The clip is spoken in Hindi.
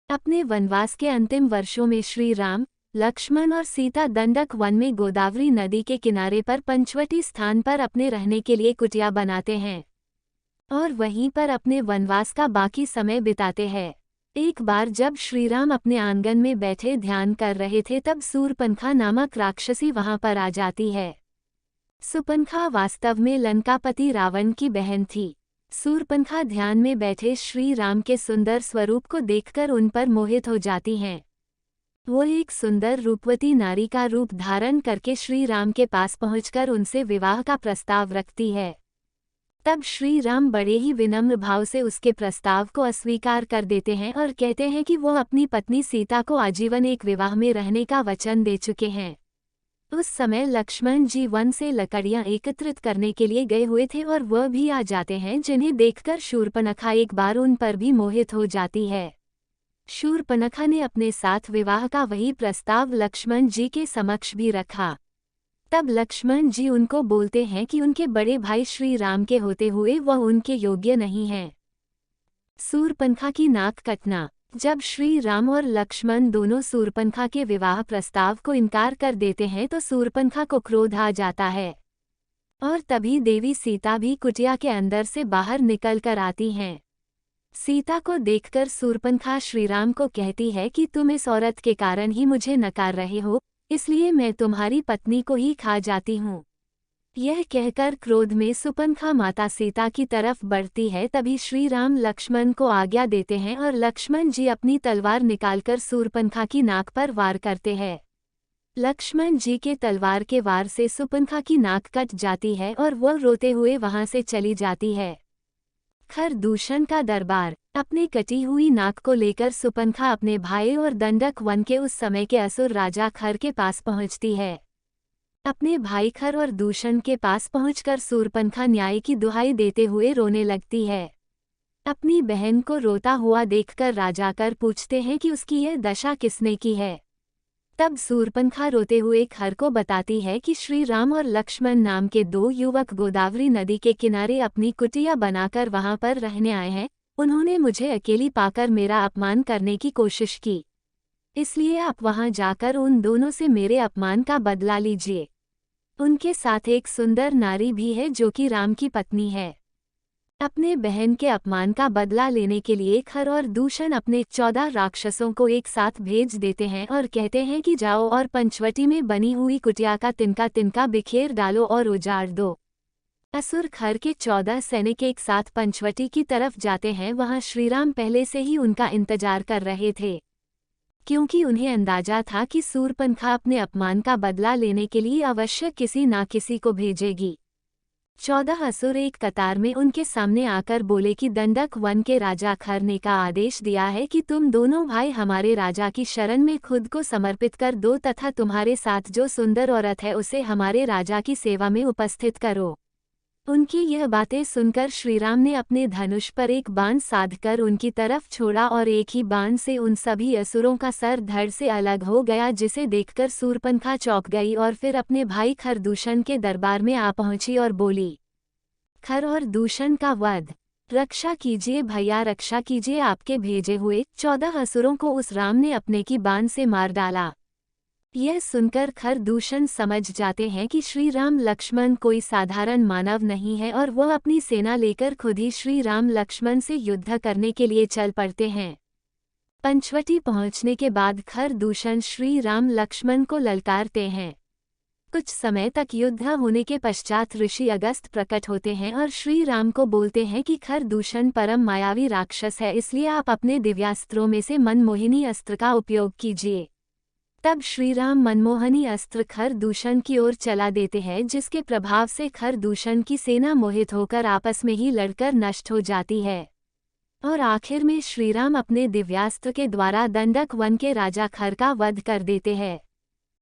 अपने वनवास के अंतिम वर्षों में श्री राम, लक्ष्मण और सीता दंडक वन में गोदावरी नदी के किनारे पर पंचवटी स्थान पर अपने रहने के लिए कुटिया बनाते हैं और वहीं पर अपने वनवास का बाकी समय बिताते हैं। एक बार जब श्रीराम अपने आंगन में बैठे ध्यान कर रहे थे तब सूर्पनखा नामक राक्षसी वहां पर आ जाती है। सुपनखा वास्तव में लंकापति रावण की बहन थी। सूर्पनखा ध्यान में बैठे श्री राम के सुंदर स्वरूप को देखकर उन पर मोहित हो जाती हैं। वो एक सुंदर रूपवती नारी का रूप धारण करके श्री राम के पास पहुंचकर उनसे विवाह का प्रस्ताव रखती है। तब श्री राम बड़े ही विनम्र भाव से उसके प्रस्ताव को अस्वीकार कर देते हैं और कहते हैं कि वो अपनी पत्नी सीता को आजीवन एक विवाह में रहने का वचन दे चुके हैं। उस समय लक्ष्मण जी वन से लकड़ियां एकत्रित करने के लिए गए हुए थे और वह भी आ जाते हैं, जिन्हें देखकर शूर्पणखा एक बार उन पर भी मोहित हो जाती है। शूर्पणखा ने अपने साथ विवाह का वही प्रस्ताव लक्ष्मण जी के समक्ष भी रखा। तब लक्ष्मण जी उनको बोलते हैं कि उनके बड़े भाई श्री राम के होते हुए वह उनके योग्य नहीं हैं। सूर्पनखा की नाक कटना। जब श्री राम और लक्ष्मण दोनों सूर्पनखा के विवाह प्रस्ताव को इनकार कर देते हैं तो सूर्पनखा को क्रोध आ जाता है और तभी देवी सीता भी कुटिया के अंदर से बाहर निकल कर आती हैं। सीता को देखकर सूर्पनखा श्रीराम को कहती है कि तुम इस औरत के कारण ही मुझे नकार रहे हो, इसलिए मैं तुम्हारी पत्नी को ही खा जाती हूँ। यह कहकर क्रोध में सुपनखा माता सीता की तरफ बढ़ती है। तभी श्री राम लक्ष्मण को आज्ञा देते हैं और लक्ष्मण जी अपनी तलवार निकालकर सूर्पनखा की नाक पर वार करते हैं। लक्ष्मण जी के तलवार के वार से सुपनखा की नाक कट जाती है और वह रोते हुए वहां से चली जाती है। खरदूषण का दरबार। अपनी कटी हुई नाक को लेकर सुपनखा अपने भाई और दंडक वन के उस समय के असुर राजा खर के पास पहुंचती है। अपने भाई खर और दूषण के पास पहुंचकर सूर्पनखा न्याय की दुहाई देते हुए रोने लगती है। अपनी बहन को रोता हुआ देखकर राजा कर पूछते हैं कि उसकी यह दशा किसने की है। तब सूर्पनखा रोते हुए खर को बताती है कि श्री राम और लक्ष्मण नाम के दो युवक गोदावरी नदी के किनारे अपनी कुटिया बनाकर वहां पर रहने आए हैं। उन्होंने मुझे अकेली पाकर मेरा अपमान करने की कोशिश की, इसलिए आप वहां जाकर उन दोनों से मेरे अपमान का बदला लीजिए। उनके साथ एक सुंदर नारी भी है जो कि राम की पत्नी है। अपने बहन के अपमान का बदला लेने के लिए खर और दूषण अपने 14 राक्षसों को एक साथ भेज देते हैं और कहते हैं कि जाओ और पंचवटी में बनी हुई कुटिया का तिनका तिनका बिखेर डालो और उजाड़ दो। असुर खर के 14 सैनिक एक साथ पंचवटी की तरफ जाते हैं। वहां श्रीराम पहले से ही उनका इंतजार कर रहे थे, क्योंकि उन्हें अंदाजा था कि सूर्पनखा अपने अपमान का बदला लेने के लिए अवश्य किसी ना किसी को भेजेगी। 14 असुर एक कतार में उनके सामने आकर बोले कि दंडक वन के राजा खर ने का आदेश दिया है कि तुम दोनों भाई हमारे राजा की शरण में खुद को समर्पित कर दो तथा तुम्हारे साथ जो सुंदर औरत है उसे हमारे राजा की सेवा में उपस्थित करो। उनकी यह बातें सुनकर श्रीराम ने अपने धनुष पर एक बाण साधकर उनकी तरफ छोड़ा और एक ही बाण से उन सभी असुरों का सर धड़ से अलग हो गया, जिसे देखकर सूर्पनखा चौंक गई और फिर अपने भाई खरदूषण के दरबार में आ पहुंची और बोली, खर और दूषण का वध। रक्षा कीजिए भैया, रक्षा कीजिए। आपके भेजे हुए 14 असुरों को उस राम ने अपने की बाण से मार डाला। यह सुनकर खरदूषण समझ जाते हैं कि श्री राम लक्ष्मण कोई साधारण मानव नहीं है और वह अपनी सेना लेकर खुद ही श्री राम लक्ष्मण से युद्ध करने के लिए चल पड़ते हैं। पंचवटी पहुंचने के बाद खरदूषण श्री राम लक्ष्मण को ललकारते हैं। कुछ समय तक युद्ध होने के पश्चात ऋषि अगस्त प्रकट होते हैं और श्री राम को बोलते हैं कि खरदूषण परम मायावी राक्षस है, इसलिए आप अपने दिव्यास्त्रों में से मनमोहिनी अस्त्र का उपयोग कीजिए। तब श्रीराम मनमोहनी अस्त्र खरदूषण की ओर चला देते हैं, जिसके प्रभाव से खरदूषण की सेना मोहित होकर आपस में ही लड़कर नष्ट हो जाती है और आखिर में श्रीराम अपने दिव्यास्त्र के द्वारा दंडक वन के राजा खर का वध कर देते हैं।